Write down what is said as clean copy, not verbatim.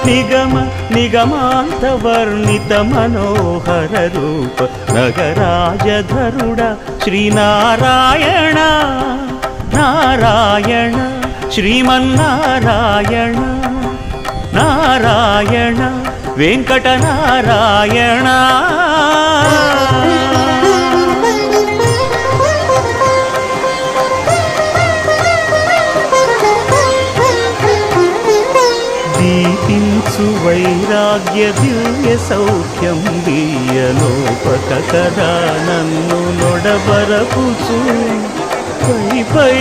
నిగమ నిగమాంతవర్ణిత మనోహర రూప నగరాజధరుడ శ్రీనారాయణ నారాయణ శ్రీమన్నారాయణ నారాయణ వెంకటనారాయణ. దీపించు వైరాగ్య దివ్య సౌఖ్యం దీయలోపక కదా నన్ను నొడబరపుచు పై పై